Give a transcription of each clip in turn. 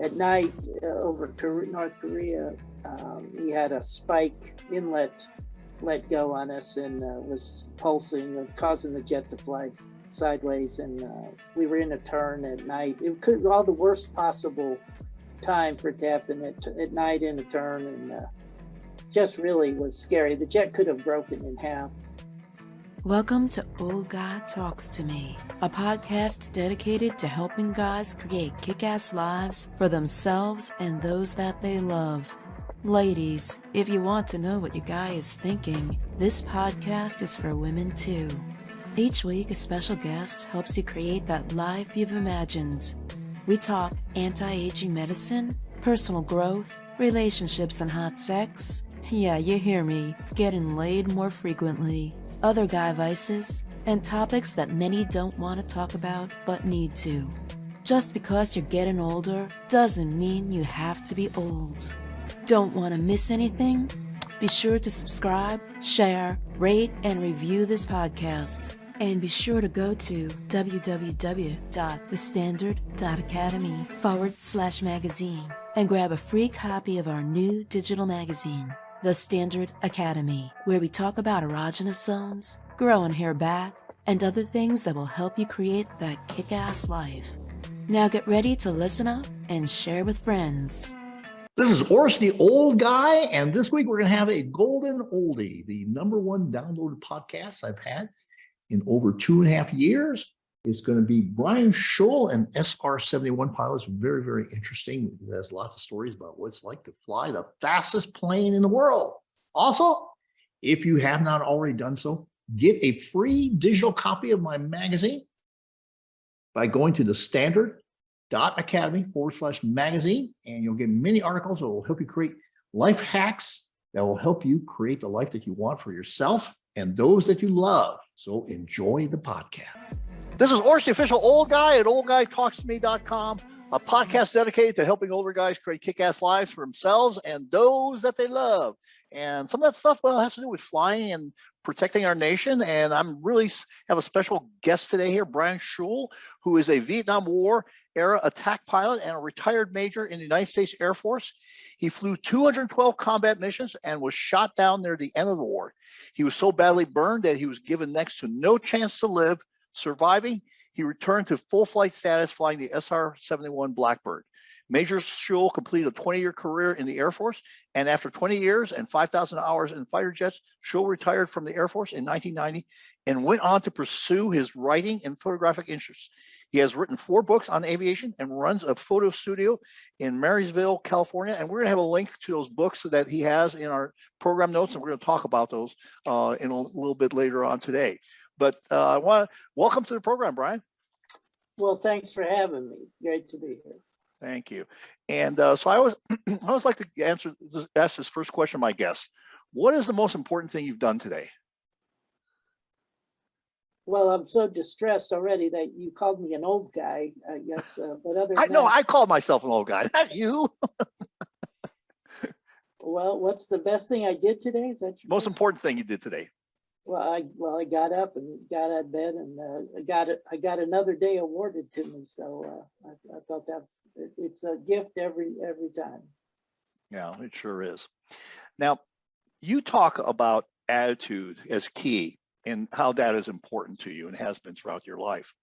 At night, over North Korea, we had a spike inlet let go on us and was pulsing, causing the jet to fly sideways. And we were in a turn at night. It could all the worst possible time for it to happen at night in a turn, and just really was scary. The jet could have broken in half. Welcome to Old Guy Talks to Me, a podcast dedicated to helping guys create kick-ass lives for themselves and those that they love. Ladies, if you want to know what your guy is thinking, this podcast is for women too. Each week, a special guest helps you create that life you've imagined. We talk anti-aging medicine, personal growth, relationships and hot sex. Yeah, you hear me, getting laid more frequently. Other guy vices, and topics that many don't want to talk about but need to. Just because you're getting older doesn't mean you have to be old. Don't want to miss anything? Be sure to subscribe, share, rate, and review this podcast. And be sure to go to www.thestandard.academy/magazine and grab a free copy of our new digital magazine, The Standard Academy, where we talk about erogenous zones, growing hair back, and other things that will help you create that kick-ass life. Now get ready to listen up and share with friends. This is Orson, the Old Guy, and this week we're going to have a golden oldie, the #1 downloaded podcast I've had in over 2.5 years. It's going to be Brian Shul, an SR-71 pilot. It's very, very interesting. It has lots of stories about what it's like to fly the fastest plane in the world. Also, if you have not already done so, get a free digital copy of my magazine by going to thestandard.academy/magazine, and you'll get many articles that will help you create life hacks that will help you create the life that you want for yourself and those that you love. So enjoy the podcast. This is Orson, the official old guy at oldguytalkstome.com, a podcast dedicated to helping older guys create kick-ass lives for themselves and those that they love. And some of that stuff, well, has to do with flying and protecting our nation. And I'm really have a special guest today here, Brian Shul, who is a Vietnam War era attack pilot and a retired major in the United States Air Force. He flew 212 combat missions and was shot down near the end of the war. He was so badly burned that he was given next to no chance to live. Surviving, he returned to full flight status flying the SR-71 Blackbird. Major Shul completed a 20-year career in the Air Force, and after 20 years and 5,000 hours in fighter jets, Shul retired from the Air Force in 1990 and went on to pursue his writing and photographic interests. He has written 4 books on aviation and runs a photo studio in Marysville, California. And we're going to have a link to those books that he has in our program notes, and we're going to talk about those in a little bit later on today. But I want to welcome to the program, Brian. Well, thanks for having me. Great to be here. Thank you. And so I always like to ask this first question of my guests. What is the most important thing you've done today? Well, I'm so distressed already that you called me an old guy, I guess. But other than I call myself an old guy, not you. Well, what's the best thing I did today? Is that your most important thing you did today? Well, I got up and got out of bed, and I got another day awarded to me. So I thought that it's a gift every time. Yeah, it sure is. Now, you talk about attitude as key and how that is important to you and has been throughout your life.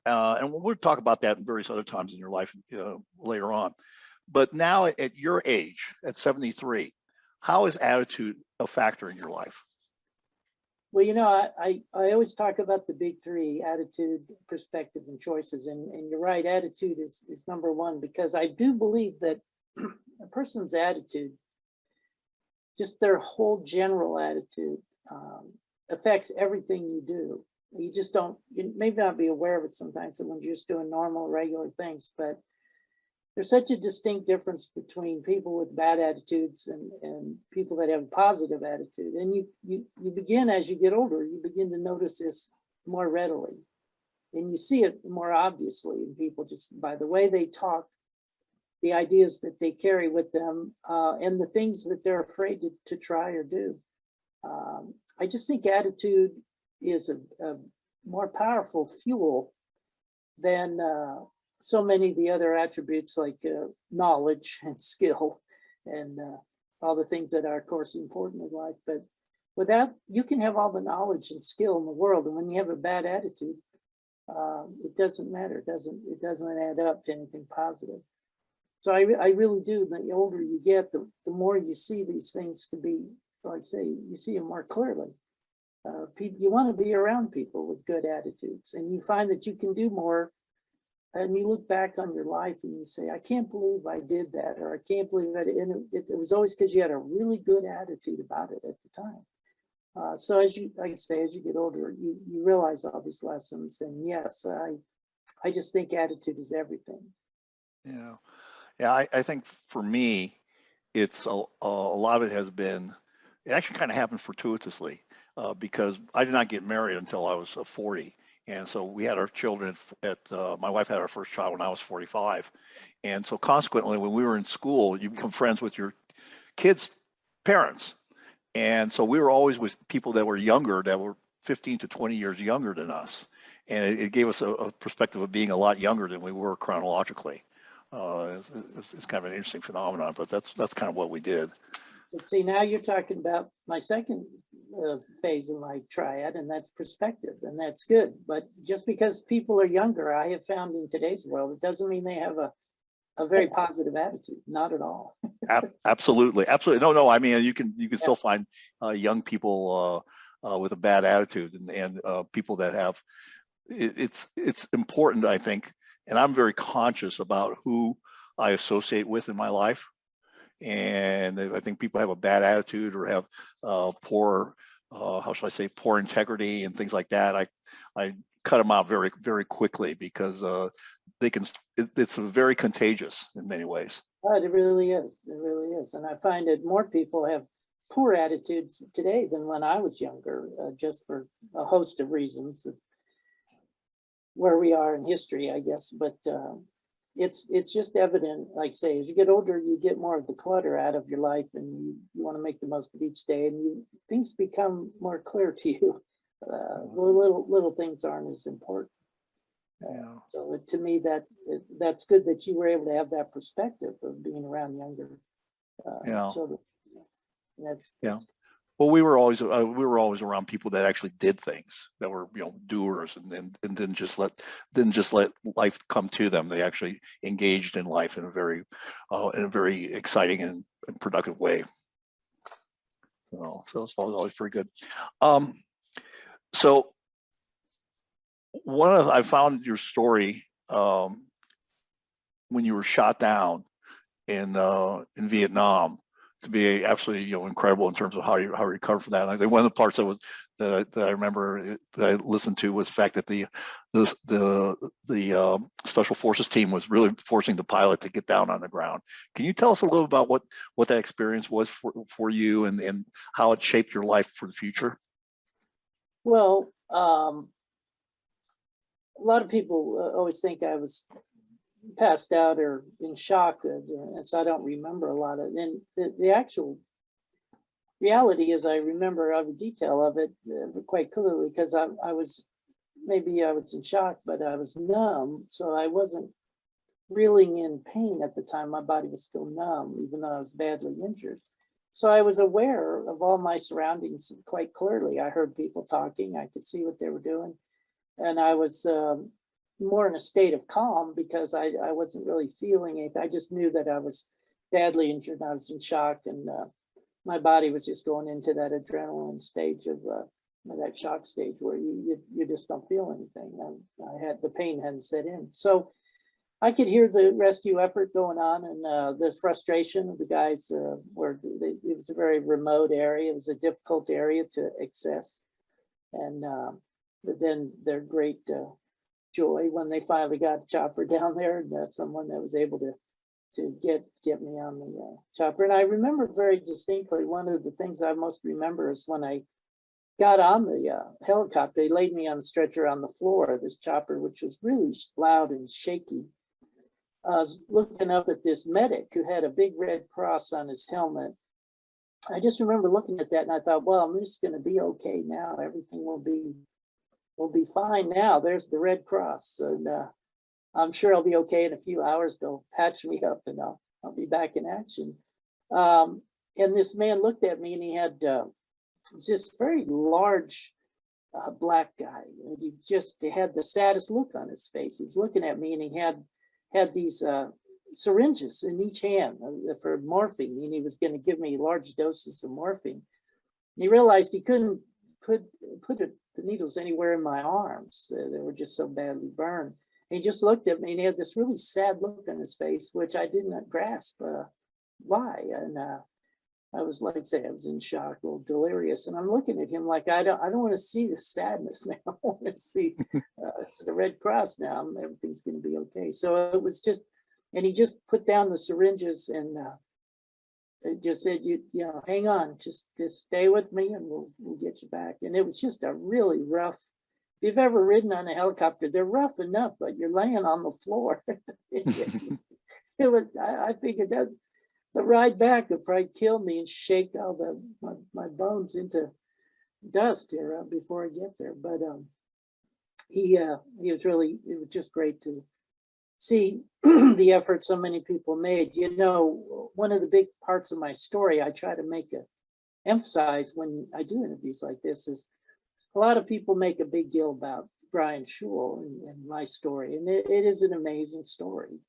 And we'll talk about that in various other times in your life later on. But now at your age, at 73, how is attitude a factor in your life? Well, I always talk about the big 3: attitude, perspective, and choices. And you're right, attitude is #1, because I do believe that a person's attitude, just their whole general attitude, affects everything you do. You may not be aware of it sometimes when you're just doing normal, regular things, but there's such a distinct difference between people with bad attitudes and people that have a positive attitude. And you begin, as you get older, you begin to notice this more readily. And you see it more obviously in people just by the way they talk, the ideas that they carry with them, and the things that they're afraid to try or do. I just think attitude is a more powerful fuel than so many of the other attributes like knowledge and skill and all the things that are, of course, important in life. But without, you can have all the knowledge and skill in the world, and when you have a bad attitude, it doesn't matter. It doesn't add up to anything positive. So I really do. The older you get, the more you see these things to be, like say, you see them more clearly. You want to be around people with good attitudes, and you find that you can do more. And you look back on your life and you say, I can't believe I did that, or I can't believe that. And it was always because you had a really good attitude about it at the time. So as you, like I say, as you get older, you realize all these lessons. And yes, I just think attitude is everything. Yeah. Yeah. I think for me, it's a lot of it has been, it actually kind of happened fortuitously because I did not get married until I was 40. And so we had our children my wife had our first child when I was 45. And so consequently, when we were in school, you become friends with your kids' parents. And so we were always with people that were younger, that were 15 to 20 years younger than us. And it gave us a perspective of being a lot younger than we were chronologically. It's kind of an interesting phenomenon, but that's kind of what we did. But see, now you're talking about my second phase of my triad, and that's perspective, and that's good. But just because people are younger, I have found in today's world, it doesn't mean they have a very positive attitude. Not at all. Absolutely. No. I mean, you can still find young people with a bad attitude, and people that have. It's important, I think, and I'm very conscious about who I associate with in my life. And I think people have a bad attitude or have poor, how should I say, poor integrity and things like that. I cut them out very, very quickly because they can. It's very contagious in many ways. But it really is. It really is. And I find that more people have poor attitudes today than when I was younger, just for a host of reasons of where we are in history, I guess. But it's just evident, like say, as you get older, you get more of the clutter out of your life, and you want to make the most of each day, and things become more clear to you. Little things aren't as important. So to me, that's good that you were able to have that perspective of being around younger children. Well, we were always around people that actually did things, that were doers, and didn't just let life come to them. They actually engaged in life in a very exciting and productive way. So it's always pretty good. So I found your story when you were shot down in Vietnam to be absolutely incredible in terms of how you recovered from that. And I think one of the parts that I remember that I listened to was the fact that the special forces team was really forcing the pilot to get down on the ground. Can you tell us a little about what that experience was for you and how it shaped your life for the future? Well, a lot of people always think I was passed out or in shock, and so I don't remember a lot of it. And the actual reality is, I remember every detail of it quite clearly, because I was in shock, but I was numb, so I wasn't reeling in pain at the time. My body was still numb, even though I was badly injured. So I was aware of all my surroundings quite clearly. I heard people talking, I could see what they were doing, and I was more in a state of calm because I wasn't really feeling anything. I just knew that I was badly injured and I was in shock, and my body was just going into that adrenaline stage of that shock stage where you just don't feel anything. The pain hadn't set in. So I could hear the rescue effort going on, and the frustration of the guys it was a very remote area. It was a difficult area to access. And but then their great joy when they finally got a chopper down there, and someone that was able to get me on the chopper. And I remember very distinctly, one of the things I most remember is when I got on the helicopter, they laid me on a stretcher on the floor of this chopper, which was really loud and shaky. I was looking up at this medic who had a big red cross on his helmet. I just remember looking at that, and I thought, well, I'm just going to be okay now. Everything will be fine now. There's the Red Cross. And I'm sure I'll be okay in a few hours. They'll patch me up and I'll be back in action. And this man looked at me and he had just very large black guy. And he had the saddest look on his face. He was looking at me and he had these syringes in each hand for morphine, and he was going to give me large doses of morphine. And he realized he couldn't put the needles anywhere in my arms. They were just so badly burned. And he just looked at me and he had this really sad look on his face, which I did not grasp why. And I was, like I say, I was in shock, a little delirious. And I'm looking at him like, I don't want to see the sadness now. I want to see it's the Red Cross now. Everything's going to be okay. So it was just, and he just put down the syringes and just said, you know, hang on, just stay with me and we'll get you back. And it was just a really rough. If you've ever ridden on a helicopter, they're rough enough, but you're laying on the floor. It was, I figured that the ride back would probably kill me and shake all my bones into dust here before I get there. But he was really, it was just great to see the effort so many people made. You know, one of the big parts of my story I try to emphasize when I do interviews like this is a lot of people make a big deal about Brian Shul and my story, and it is an amazing story.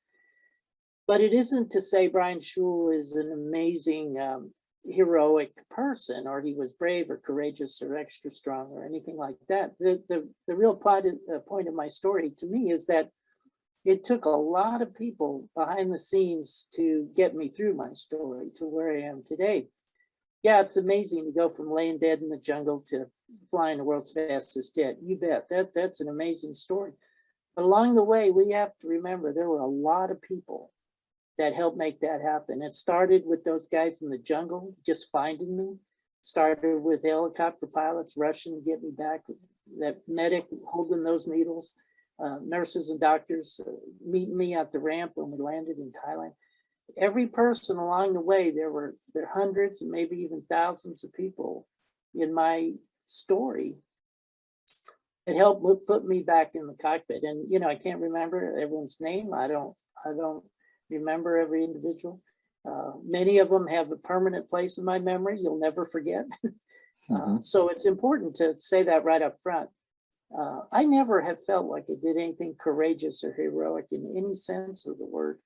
But it isn't to say Brian Shul is an amazing, heroic person, or he was brave or courageous or extra strong or anything like that. The real point of my story to me is that it took a lot of people behind the scenes to get me through my story to where I am today. Yeah, it's amazing to go from laying dead in the jungle to flying the world's fastest jet. You bet. That's an amazing story. But along the way, we have to remember there were a lot of people that helped make that happen. It started with those guys in the jungle just finding me. Started with helicopter pilots rushing to get me back. That medic holding those needles. Nurses and doctors meeting me at the ramp when we landed in Thailand. Every person along the way, there are hundreds and maybe even thousands of people in my story that helped put me back in the cockpit. And you know, I can't remember everyone's name. I don't remember every individual. Many of them have a permanent place in my memory. You'll never forget. So it's important to say that right up front. I never have felt like I did anything courageous or heroic in any sense of the word.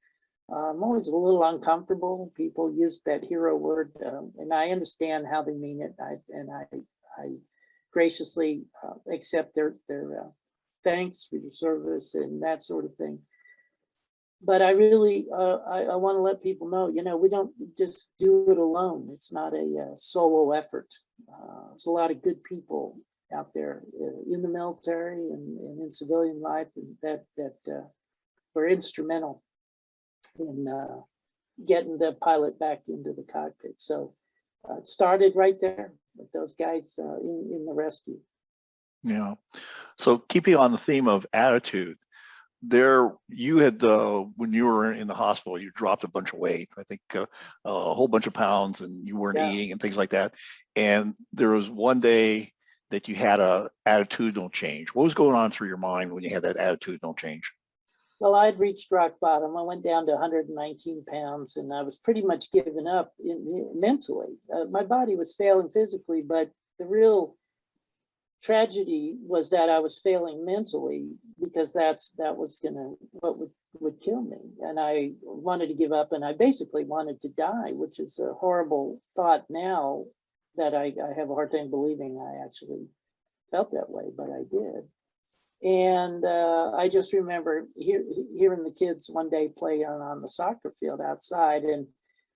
I'm always a little uncomfortable. People use that hero word, and I understand how they mean it. I graciously accept their thanks for your service and that sort of thing. But I really, I want to let people know, you know, we don't just do it alone. It's not a solo effort. There's a lot of good people out there in the military and in civilian life that were instrumental in getting the pilot back into the cockpit. So it started right there with those guys in the rescue. Yeah. So keeping on the theme of attitude, you had when you were in the hospital, you dropped a bunch of weight. I think a whole bunch of pounds, and you weren't eating and things like that. And there was one day that you had a attitudinal change. What was going on through your mind when you had that attitudinal change? Well, I'd reached rock bottom. I went down to 119 pounds, and I was pretty much giving up mentally. My body was failing physically, but the real tragedy was that I was failing mentally, because that was would kill me. And I wanted to give up, and I basically wanted to die, which is a horrible thought now that I have a hard time believing I actually felt that way, but I did. And I just remember hearing the kids one day play on the soccer field outside, and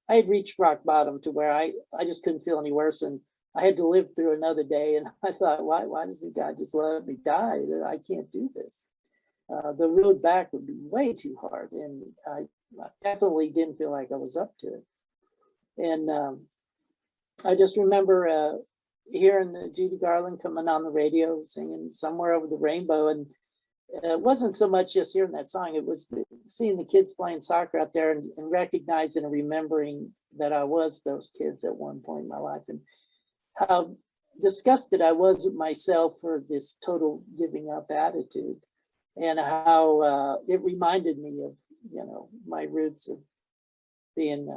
I had reached rock bottom to where I just couldn't feel any worse, and I had to live through another day. And I thought, why does the God just let me die? That I can't do this. The road back would be way too hard, and I definitely didn't feel like I was up to it. And I just remember hearing Judy Garland coming on the radio singing "Somewhere Over the Rainbow," and it wasn't so much just hearing that song, it was seeing the kids playing soccer out there and recognizing and remembering that I was those kids at one point in my life, and how disgusted I was with myself for this total giving up attitude. and how it reminded me of, my roots of being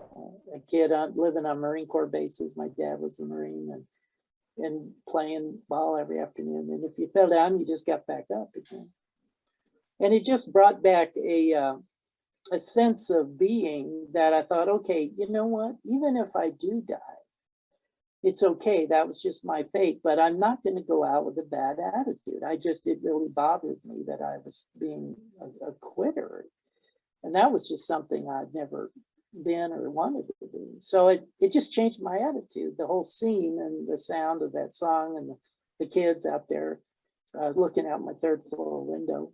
a kid living on Marine Corps bases. My dad was a Marine, and playing ball every afternoon. And if you fell down, you just got back up again. And it just brought back a sense of being that I thought, okay, you know what? Even if I do die, it's okay. That was just my fate, but I'm not going to go out with a bad attitude. It really bothered me that I was being a quitter. And that was just something I'd never been or wanted to be. So it just changed my attitude. The whole scene and the sound of that song and the kids out there looking out my third floor window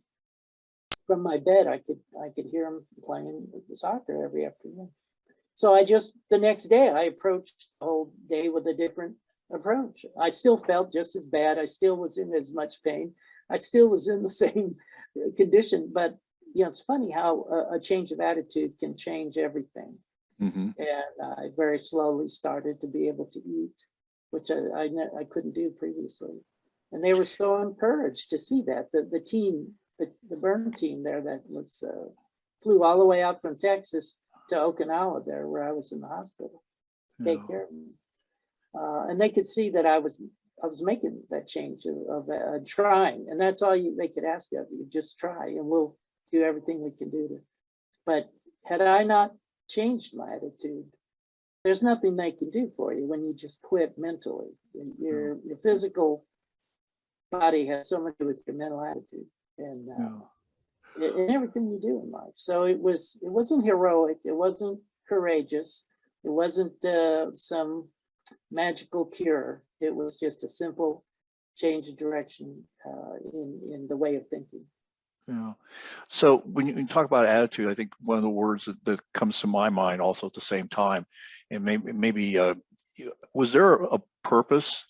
from my bed, I could hear them playing soccer every afternoon. So the next day I approached the whole day with a different approach. I still felt just as bad. I still was in as much pain. I still was in the same condition, but it's funny how a change of attitude can change everything. Mm-hmm. And I very slowly started to be able to eat, which I couldn't do previously. And they were so encouraged to see that. The team, the burn team there that was flew all the way out from Texas to Okinawa there, where I was in the hospital, take care of me. And they could see that I was making that change of trying. And that's all they could ask of you, just try, and we'll do everything we can do to. But had I not changed my attitude, there's nothing they can do for you when you just quit mentally. Your physical body has so much to do with your mental attitude and everything you do in life. So it wasn't heroic, it wasn't courageous, it wasn't some magical cure. It was just a simple change of direction in the way of thinking. Yeah. So when you talk about attitude, I think one of the words that comes to my mind also at the same time, and maybe was there a purpose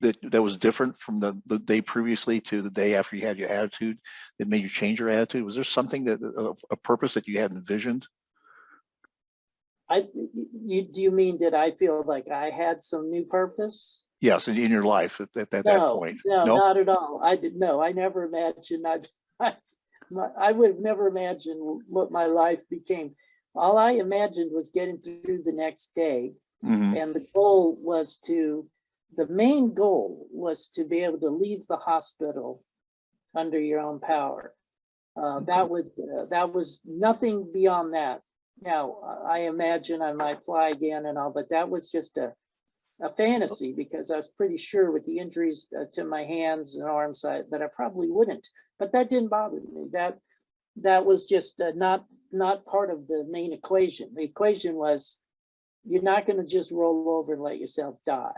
that was different from the day previously to the day after you had your attitude that made you change your attitude? Was there something a purpose that you had envisioned? Do you mean, did I feel like I had some new purpose? Yes, in your life at that point. No, not at all. I never imagined I would have never imagined what my life became. All I imagined was getting through the next day. Mm-hmm. And the main goal was to be able to leave the hospital under your own power. That was nothing beyond that. Now, I imagine I might fly again and all, but that was just a fantasy, because I was pretty sure with the injuries to my hands and arms that I probably wouldn't. But that didn't bother me. That was just not part of the main equation. The equation was, you're not going to just roll over and let yourself die.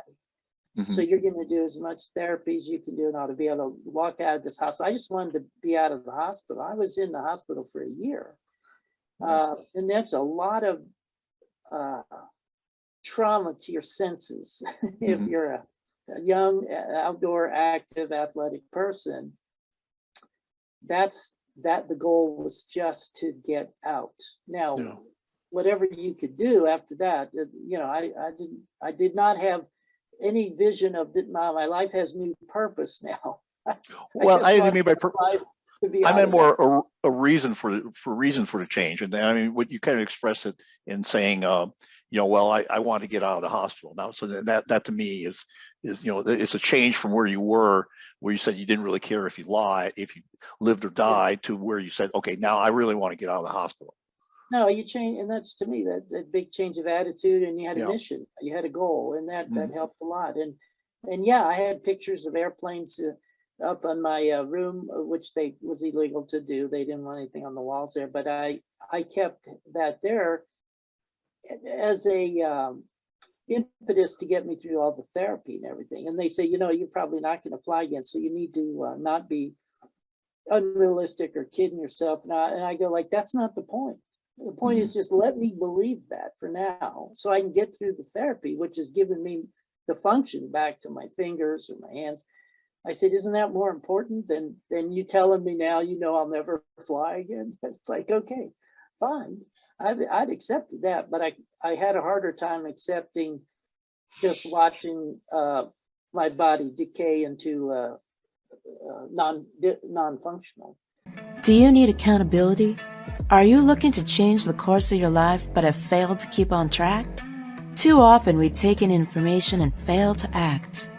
Mm-hmm. So you're going to do as much therapy as you can do in order to be able to walk out of this hospital. I just wanted to be out of the hospital. I was in the hospital for a year. And that's a lot of trauma to your senses. If Mm-hmm. you're a young, outdoor, active, athletic person, the goal was just to get out. Now, whatever you could do after that, I did not have any vision of that. My life has new purpose now. Well, I didn't mean by I meant more a reason for the change. And I mean, what you kind of expressed it in saying, well, I want to get out of the hospital now. So that to me is it's a change from where you were, where you said you didn't really care if you lived or died, to where you said, okay, now I really want to get out of the hospital. No, you change, and that's, to me, that big change of attitude, and you had a mission, you had a goal, and that helped a lot. And yeah, I had pictures of airplanes up on my room, which was illegal to do. They didn't want anything on the walls there, but I kept that there as a impetus to get me through all the therapy and everything. And they say, you're probably not going to fly again, so you need to not be unrealistic or kidding yourself. And I go, like, that's not the point. The point is just let me believe that for now, so I can get through the therapy, which has given me the function back to my fingers or my hands. I said, isn't that more important than you telling me now, I'll never fly again? It's like, okay, fine. I'd accepted that, but I had a harder time accepting just watching my body decay into non-functional. Do you need accountability? Are you looking to change the course of your life but have failed to keep on track? Too often we take in information and fail to act.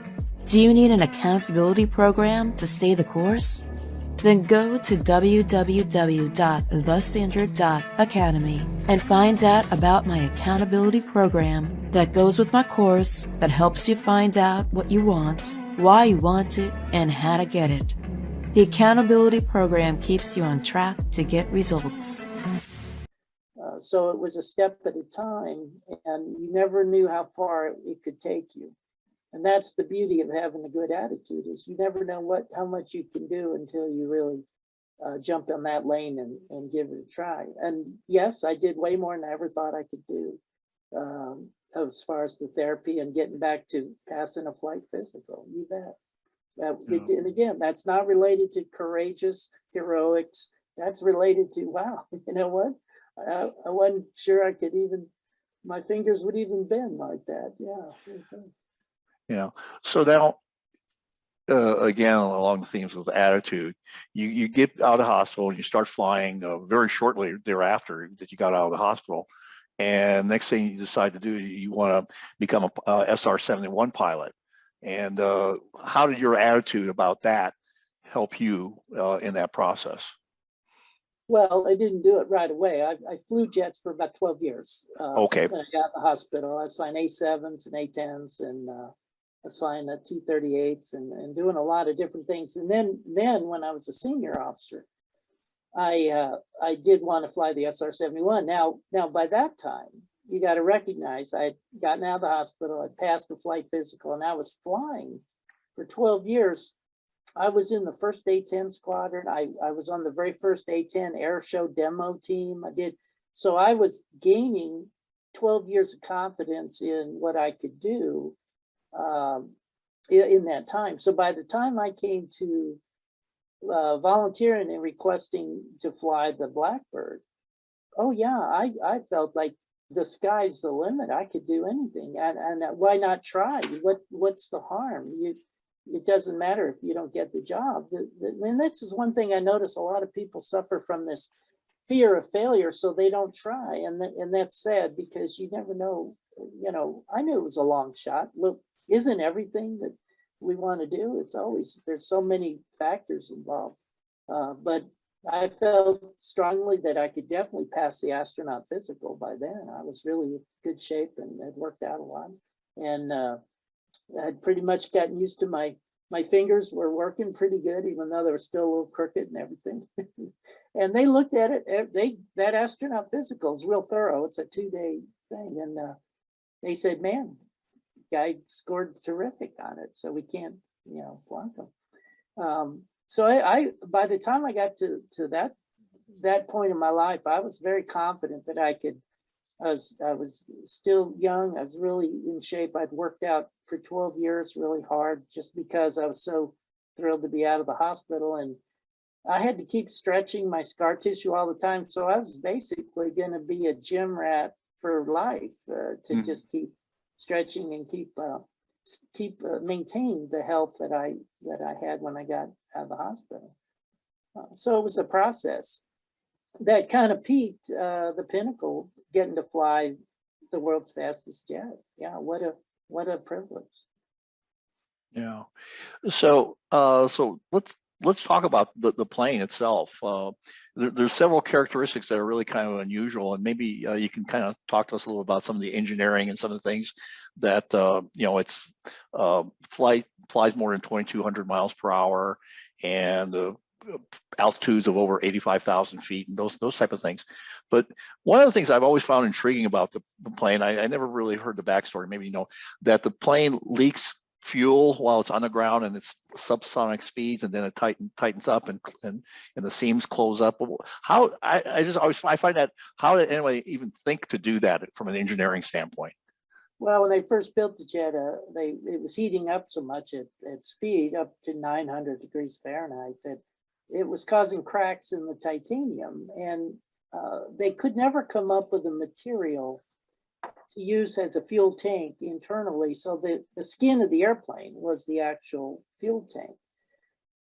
Do you need an accountability program to stay the course? Then go to www.thestandard.academy and find out about my accountability program that goes with my course that helps you find out what you want, why you want it, and how to get it. The accountability program keeps you on track to get results. So it was a step at a time, and you never knew how far it could take you. And that's the beauty of having a good attitude, is you never know how much you can do until you really jump on that lane and give it a try. And yes, I did way more than I ever thought I could do as far as the therapy and getting back to passing a flight physical. You bet. And again, that's not related to courageous heroics. That's related to, wow, you know what? I wasn't sure I could even, my fingers would even bend like that. Yeah. Okay. Yeah. So now, again, along the themes of attitude, you get out of the hospital and you start flying very shortly thereafter that you got out of the hospital. And next thing you decide to do, you want to become a SR-71 pilot. And how did your attitude about that help you in that process? Well, I didn't do it right away. I flew jets for about 12 years. Okay. When I got out of the hospital, I was flying A7s and A10s, and I was flying T-38s and doing a lot of different things. And then when I was a senior officer, I did want to fly the SR-71. Now by that time, you got to recognize I had gotten out of the hospital, I passed the flight physical, and I was flying for 12 years. I was in the first A-10 squadron. I was on the very first A-10 air show demo team. So I was gaining 12 years of confidence in what I could do in that time. So by the time I came to volunteering and requesting to fly the Blackbird, oh yeah, I felt like the sky's the limit. I could do anything, and why not try? What's the harm? It doesn't matter if you don't get the job. And this is one thing I notice: a lot of people suffer from this fear of failure, so they don't try, and that's sad, because you never know. You know, I knew it was a long shot. Look, isn't everything that we want to do? It's always, there's so many factors involved, but I felt strongly that I could definitely pass the astronaut physical by then. I was really in good shape and it worked out a lot. And I'd pretty much gotten used to my fingers were working pretty good, even though they were still a little crooked and everything. And they looked at it, that astronaut physical is real thorough. It's a 2-day thing. And they said, man, guy scored terrific on it, so we can't, flunk him. So I by the time I got to that point in my life, I was very confident that I could. I was still young. I was really in shape. I'd worked out for 12 years really hard, just because I was so thrilled to be out of the hospital, and I had to keep stretching my scar tissue all the time. So I was basically going to be a gym rat for life, to just keep stretching and keep maintain the health that I had when I got out of the hospital. So it was a process that kind of peaked the pinnacle, getting to fly the world's fastest jet. Yeah, what a privilege. Yeah. So let's talk about the plane itself. There's several characteristics that are really kind of unusual, and maybe you can kind of talk to us a little about some of the engineering and some of the things that it's flies more than 2,200 miles per hour, and altitudes of over 85,000 feet, and those type of things. But one of the things I've always found intriguing about the plane, I never really heard the backstory. Maybe that the plane leaks fuel while it's on the ground and it's subsonic speeds, and then it tightens up and the seams close up. How I find that, how did anyone even think to do that from an engineering standpoint? Well, when they first built the jet, it was heating up so much at speed, up to 900 degrees Fahrenheit, that it was causing cracks in the titanium, and they could never come up with a material to use as a fuel tank internally. So the skin of the airplane was the actual fuel tank.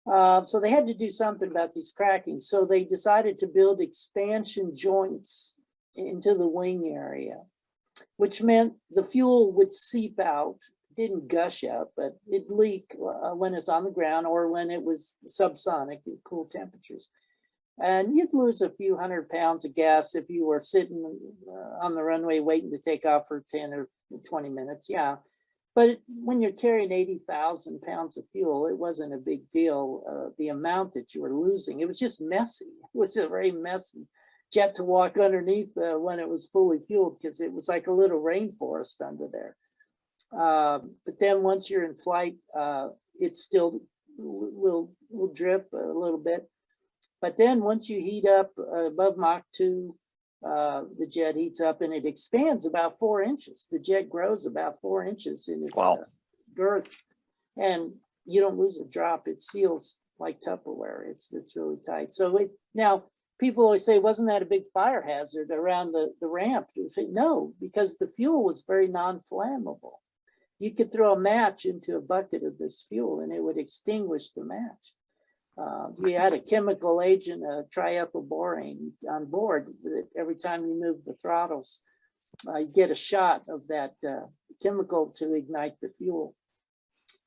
So they had to do something about these crackings. So they decided to build expansion joints into the wing area, which meant the fuel would seep out. It didn't gush out, but it'd leak when it's on the ground or when it was subsonic at cool temperatures. And you'd lose a few 100 pounds of gas if you were sitting on the runway waiting to take off for 10 or 20 minutes. Yeah. But when you're carrying 80,000 pounds of fuel, it wasn't a big deal, the amount that you were losing. It was just messy. It was a very messy jet to walk underneath when it was fully fueled, because it was like a little rainforest under there. But then once you're in flight, it still will drip a little bit. But then once you heat up above Mach 2, the jet heats up and it expands about 4 inches. The jet grows about 4 inches in its girth, and you don't lose a drop. It seals like Tupperware. It's really tight. So now people always say, wasn't that a big fire hazard around the ramp? No, because the fuel was very non-flammable. You could throw a match into a bucket of this fuel and it would extinguish the match. You had a chemical agent, triethylborane, on board. Every time you move the throttles, you get a shot of that chemical to ignite the fuel.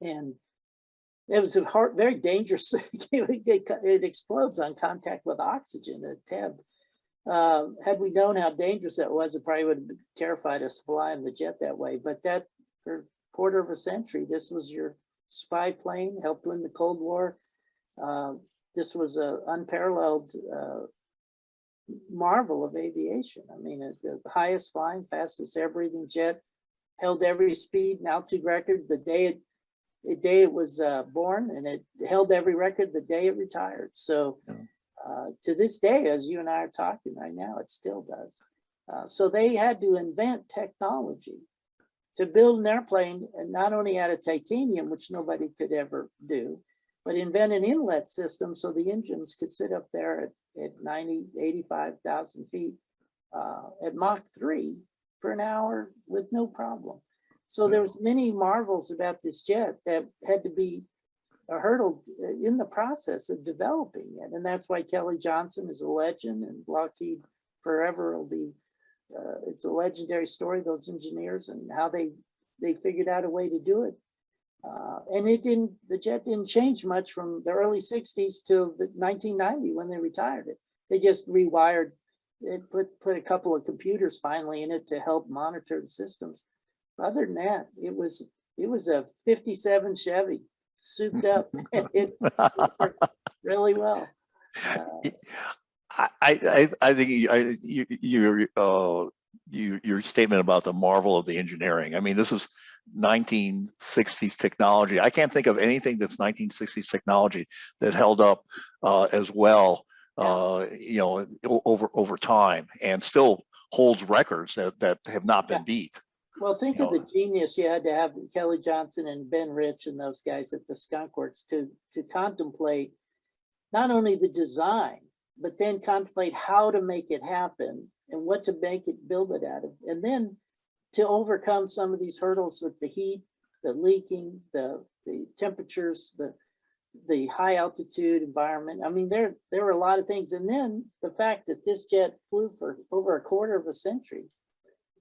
And it was very dangerous. It explodes on contact with oxygen at TEB. Had we known how dangerous that was, it probably would have terrified us flying the jet that way. But that, for a quarter of a century, this was your spy plane, helped win the Cold War. This was an unparalleled marvel of aviation. I mean, the highest flying, fastest air-breathing jet, held every speed and altitude record the day it was born, and it held every record the day it retired. So to this day, as you and I are talking right now, it still does. So they had to invent technology to build an airplane, and not only out of titanium, which nobody could ever do, but invent an inlet system so the engines could sit up there at 90, 85,000 feet at Mach 3 for an hour with no problem. So there was many marvels about this jet that had to be hurdled in the process of developing it. And that's why Kelly Johnson is a legend, and Lockheed forever will be, it's a legendary story, those engineers and how they figured out a way to do it. And the jet didn't change much from the early 60s to the 1990 when they retired it. They just rewired it, put a couple of computers finally in it to help monitor the systems. Other than that, it was a 57 Chevy souped up. It worked really well. I think your statement about the marvel of the engineering. I mean, this is 1960s technology. I can't think of anything that's 1960s technology that held up as well, over time, and still holds records that have not been beat. Well, think of the genius you had to have Kelly Johnson and Ben Rich and those guys at the Skunk Works to contemplate not only the design, but then contemplate how to make it happen and what to build it out of. And then to overcome some of these hurdles with the heat, the leaking, the temperatures, the high altitude environment. I mean, there were a lot of things. And then the fact that this jet flew for over a quarter of a century,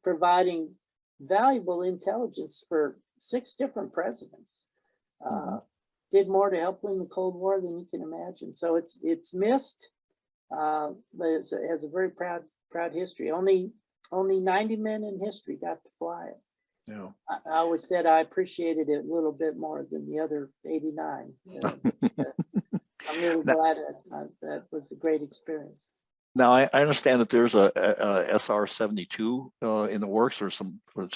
providing valuable intelligence for 6 different presidents, did more to help win the Cold War than you can imagine. So it's missed, but it has a very proud history. Only 90 men in history got to fly it. Yeah. I always said I appreciated it a little bit more than the other 89. I'm really glad that was a great experience. Now, I understand that there's a SR-72 in the works, or it's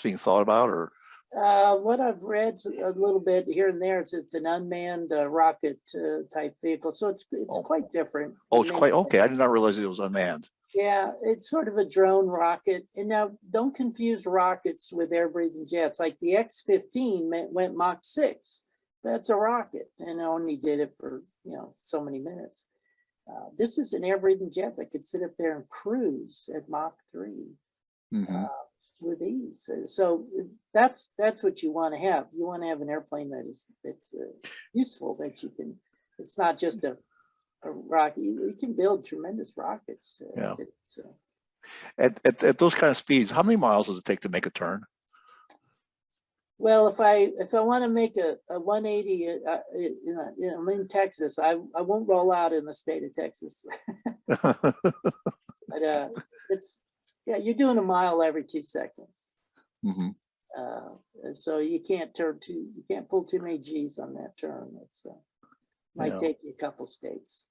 being thought about, or what I've read a little bit here and there, it's an unmanned rocket type vehicle, so it's quite different. Oh, it's quite okay. I did not realize it was unmanned. Yeah, it's sort of a drone rocket. And now, don't confuse rockets with air-breathing jets. Like the X-15 went Mach 6. That's a rocket, and only did it for so many minutes. This is an air-breathing jet that could sit up there and cruise at Mach 3 with ease. So that's what you want to have. You want to have an airplane that's useful, that It's not just a rocket. You can build tremendous rockets. Yeah. So. At those kind of speeds, how many miles does it take to make a turn? Well, if I want to make a 180, I'm in Texas. I won't roll out in the state of Texas. But you're doing a mile every 2 seconds. Mm-hmm. So you can't pull too many G's on that turn. It's might take you a couple states.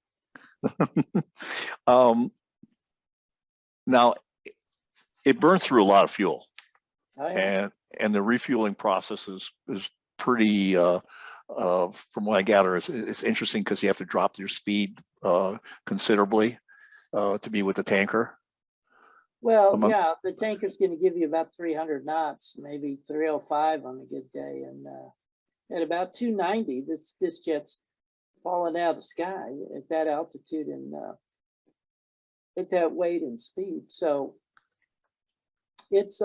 Now it burns through a lot of fuel. Oh, yeah. And the refueling process is pretty from what I gather, it's interesting because you have to drop your speed considerably to be with the tanker. Well, yeah, the tanker's going to give you about 300 knots, maybe 305 on a good day, and at about 290, this jet's falling out of the sky at that altitude and at that weight and speed. So it's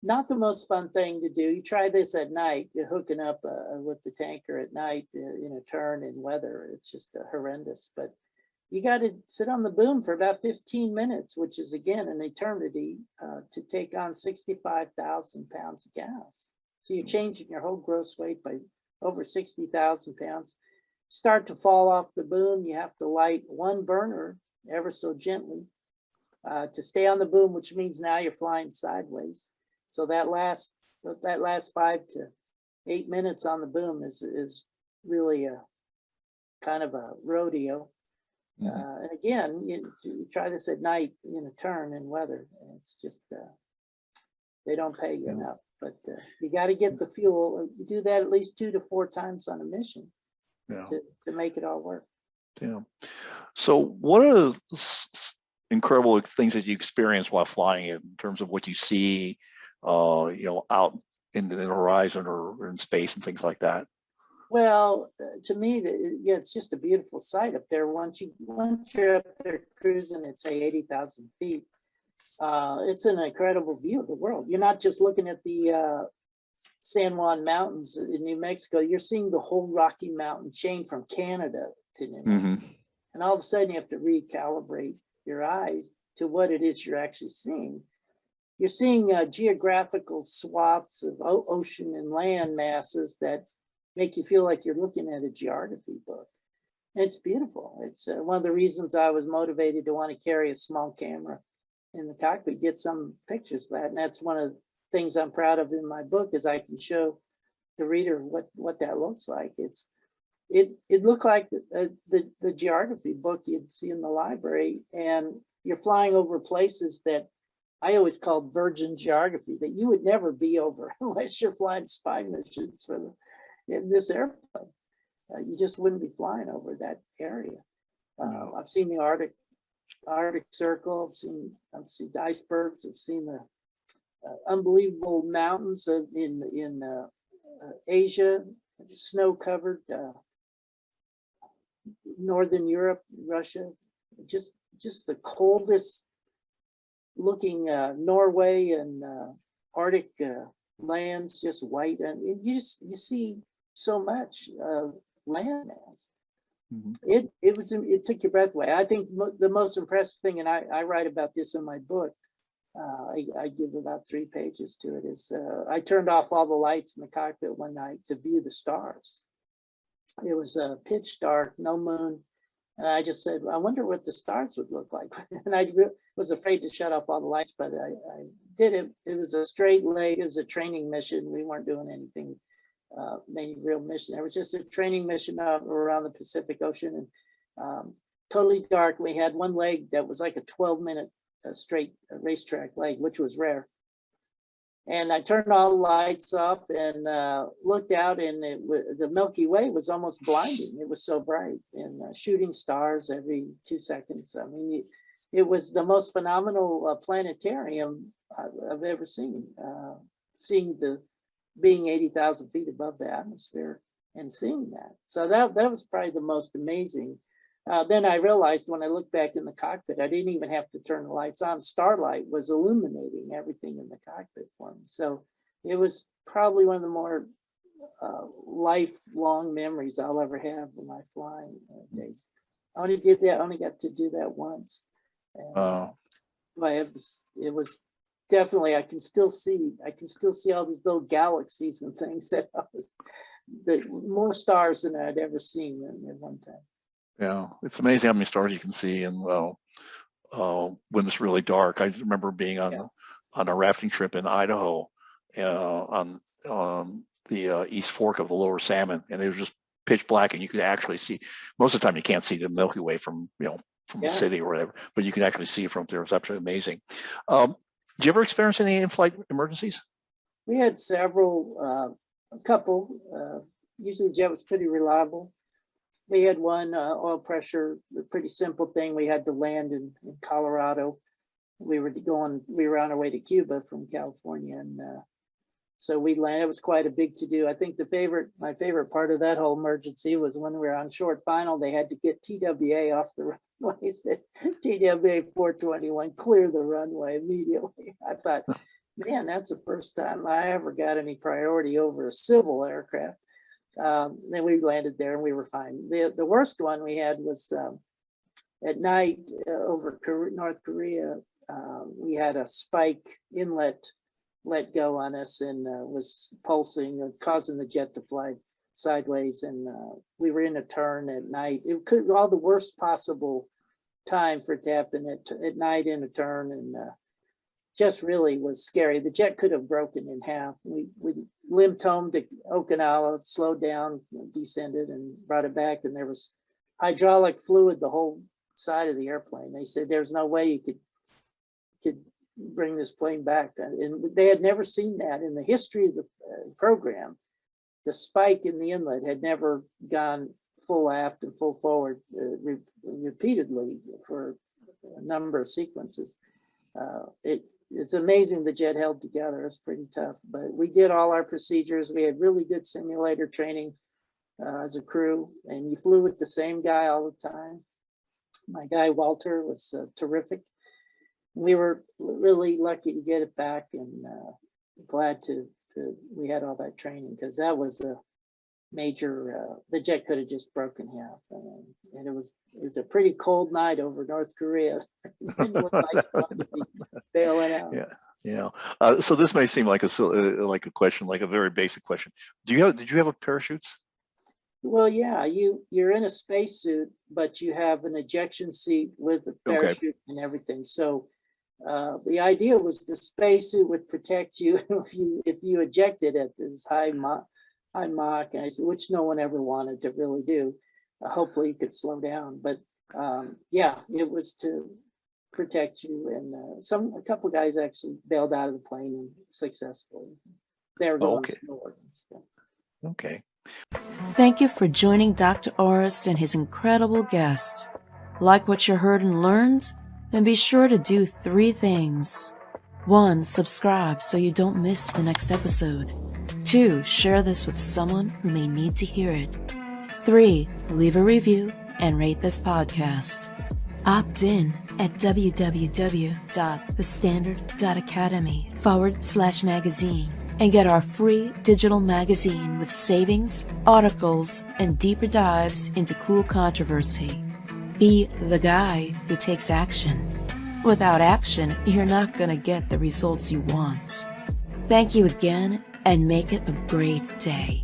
not the most fun thing to do. You try this at night. You're hooking up with the tanker at night in a turn in weather. It's just horrendous. But you got to sit on the boom for about 15 minutes, which is, again, an eternity to take on 65,000 pounds of gas. So you're changing your whole gross weight by over 60,000 pounds. Start to fall off the boom. You have to light one burner ever so gently to stay on the boom, which means now you're flying sideways. So that last 5 to 8 minutes on the boom is really a kind of a rodeo. And again, you try this at night in a turn in weather. And it's just they don't pay you enough. But you got to get the fuel. You do that at least 2 to 4 times on a mission to make it all work. Yeah. So what are the incredible things that you experience while flying in terms of what you see, out in the horizon or in space and things like that? Well, to me, it's just a beautiful sight up there. Once you're up there cruising at, say, 80,000 feet, it's an incredible view of the world. You're not just looking at the San Juan Mountains in New Mexico. You're seeing the whole Rocky Mountain chain from Canada to New Mexico. And all of a sudden, you have to recalibrate your eyes to what it is you're actually seeing. You're seeing geographical swaths of ocean and land masses that make you feel like you're looking at a geography book. It's beautiful. It's one of the reasons I was motivated to want to carry a small camera in the cockpit, get some pictures of that. And that's one of the things I'm proud of in my book is I can show the reader what that looks like. It looked like the geography book you'd see in the library, and you're flying over places that I always called virgin geography that you would never be over unless you're flying spy missions in this airplane. You just wouldn't be flying over that area. I've seen the Arctic Circle. I've seen the icebergs. I've seen the unbelievable mountains in Asia, snow-covered Northern Europe, Russia. Just the coldest looking Norway and Arctic lands, just white, and you see so much land mass. It took your breath away. I think the most impressive thing, and I write about this in my book, I give about 3 pages to it, is I turned off all the lights in the cockpit one night to view the stars. It was pitch dark, no moon, and I just said, I wonder what the stars would look like. And I was afraid to shut off all the lights, but I did it. It was a straight leg. It was a training mission. We weren't doing anything, any real mission. It was just a training mission around the Pacific Ocean, and totally dark. We had one leg that was like a 12-minute straight racetrack leg, which was rare. And I turned all the lights off and looked out, and the Milky Way was almost blinding. It was so bright, and shooting stars every 2 seconds. I mean, it was the most phenomenal planetarium I've ever seen. Seeing being 80,000 feet above the atmosphere and seeing that. So that was probably the most amazing. Then I realized when I looked back in the cockpit, I didn't even have to turn the lights on. Starlight was illuminating everything in the cockpit for me. So it was probably one of the more lifelong memories I'll ever have of my flying days. I only got to do that once. And, it was definitely, I can still see all these little galaxies and things more stars than I'd ever seen at one time. Yeah, it's amazing how many stars you can see, and when it's really dark. I remember being on a rafting trip in Idaho, on the East Fork of the Lower Salmon, and it was just pitch black, and you could actually see. Most of the time, you can't see the Milky Way from the city or whatever, but you can actually see it from there. It's absolutely amazing. Did you ever experience any in-flight emergencies? We had several, a couple. Usually, the jet was pretty reliable. We had one oil pressure, a pretty simple thing. We had to land in Colorado. We were on our way to Cuba from California, and so we landed. It was quite a big to do. I think my favorite part of that whole emergency was when we were on short final. They had to get TWA off the runway. Said TWA 421, clear the runway immediately. I thought, man, that's the first time I ever got any priority over a civil aircraft. Then we landed there and we were fine. The worst one we had was at night over North Korea. We had a spike inlet let go on us and was pulsing, causing the jet to fly sideways. And we were in a turn at night. It could all the worst possible time for it to happen at night in a turn, and just really was scary. The jet could have broken in half. We limped home to Okinawa, slowed down, descended, and brought it back. And there was hydraulic fluid the whole side of the airplane. They said there's no way you could bring this plane back. And they had never seen that in the history of the program. The spike in the inlet had never gone full aft and full forward repeatedly for a number of sequences. It's amazing the jet held together. It's pretty tough, but we did all our procedures. We had really good simulator training as a crew, and you flew with the same guy all the time. My guy Walter was terrific. We were really lucky to get it back, and glad we had all that training, because that was a major. The jet could have just broken half, and it was a pretty cold night over North Korea. Bailing out. Yeah. So this may seem like a question, like a very basic question. Did you have a parachutes? Well, yeah, you're in a spacesuit, but you have an ejection seat with a parachute and everything. So the idea was the spacesuit would protect you if you ejected at this high Mach, which no one ever wanted to really do. Hopefully you could slow down, but it was to protect you. And a couple guys actually bailed out of the plane and successfully. They were going slower. Okay. Thank you for joining Dr. Orist and his incredible guest. Like what you heard and learned? Then be sure to do 3 things. 1, subscribe so you don't miss the next episode. 2, share this with someone who may need to hear it. 3, leave a review and rate this podcast. Opt in at www.thestandard.academy/magazine and get our free digital magazine with savings, articles, and deeper dives into cool controversy. Be the guy who takes action. Without action, you're not going to get the results you want. Thank you again, and make it a great day.